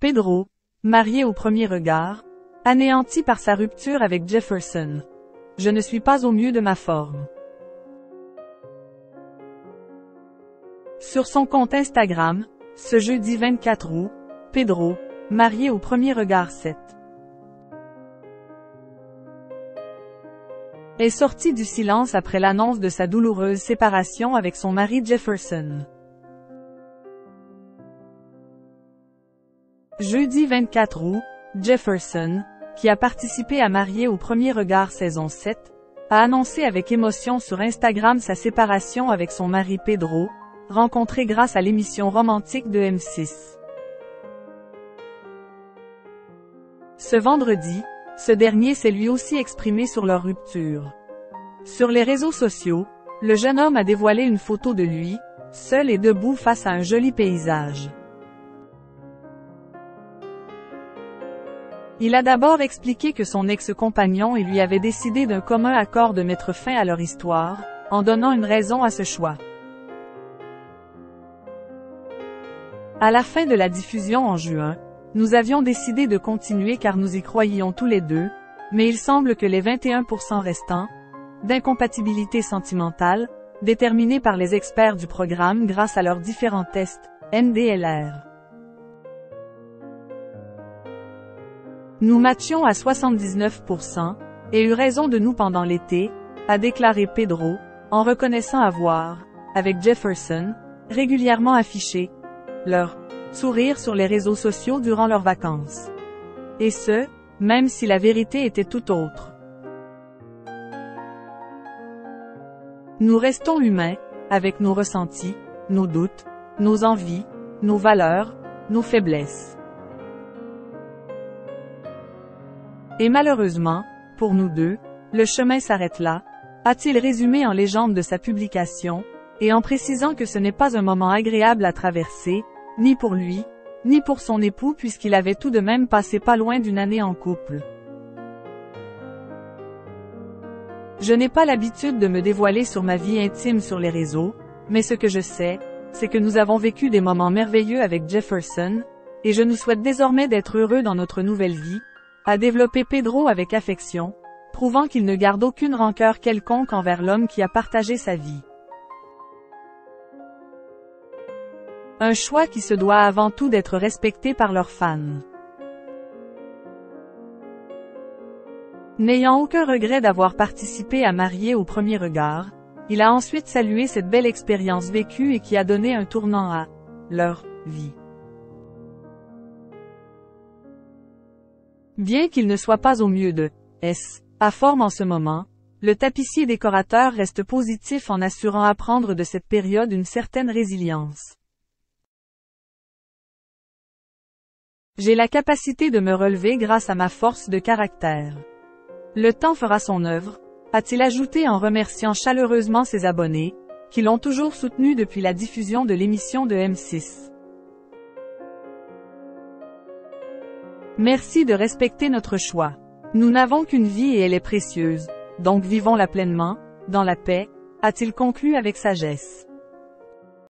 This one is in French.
Pedro, marié au premier regard, anéanti par sa rupture avec Jefferson. Je ne suis pas au mieux de ma forme. Sur son compte Instagram, ce jeudi 24 août, Pedro, marié au premier regard 7, est sorti du silence après l'annonce de sa douloureuse séparation avec son mari Jefferson. Jeudi 24 août, Jefferson, qui a participé à Marié au premier regard saison 7, a annoncé avec émotion sur Instagram sa séparation avec son mari Pedro, rencontré grâce à l'émission romantique de M6. Ce vendredi, ce dernier s'est lui aussi exprimé sur leur rupture. Sur les réseaux sociaux, le jeune homme a dévoilé une photo de lui, seul et debout face à un joli paysage. Il a d'abord expliqué que son ex-compagnon et lui avaient décidé d'un commun accord de mettre fin à leur histoire, en donnant une raison à ce choix. À la fin de la diffusion en juin, nous avions décidé de continuer car nous y croyions tous les deux, mais il semble que les 21% restants, d'incompatibilité sentimentale, déterminés par les experts du programme grâce à leurs différents tests, MDLR. Nous matchions à 79%, et eu raison de nous pendant l'été, a déclaré Pedro, en reconnaissant avoir, avec Jefferson, régulièrement affiché leur sourire sur les réseaux sociaux durant leurs vacances. Et ce, même si la vérité était tout autre. Nous restons humains, avec nos ressentis, nos doutes, nos envies, nos valeurs, nos faiblesses. Et malheureusement, pour nous deux, le chemin s'arrête là, a-t-il résumé en légende de sa publication, et en précisant que ce n'est pas un moment agréable à traverser, ni pour lui, ni pour son époux puisqu'il avait tout de même passé pas loin d'une année en couple. Je n'ai pas l'habitude de me dévoiler sur ma vie intime sur les réseaux, mais ce que je sais, c'est que nous avons vécu des moments merveilleux avec Jefferson, et je nous souhaite désormais d'être heureux dans notre nouvelle vie, a développé Pedro avec affection, prouvant qu'il ne garde aucune rancœur quelconque envers l'homme qui a partagé sa vie. Un choix qui se doit avant tout d'être respecté par leurs fans. N'ayant aucun regret d'avoir participé à Marié au premier regard, il a ensuite salué cette belle expérience vécue et qui a donné un tournant à leur vie. Bien qu'il ne soit pas au mieux de à forme en ce moment, le tapissier décorateur reste positif en assurant apprendre de cette période une certaine résilience. J'ai la capacité de me relever grâce à ma force de caractère. Le temps fera son œuvre, a-t-il ajouté en remerciant chaleureusement ses abonnés, qui l'ont toujours soutenu depuis la diffusion de l'émission de M6. Merci de respecter notre choix. Nous n'avons qu'une vie et elle est précieuse, donc vivons-la pleinement, dans la paix, a-t-il conclu avec sagesse.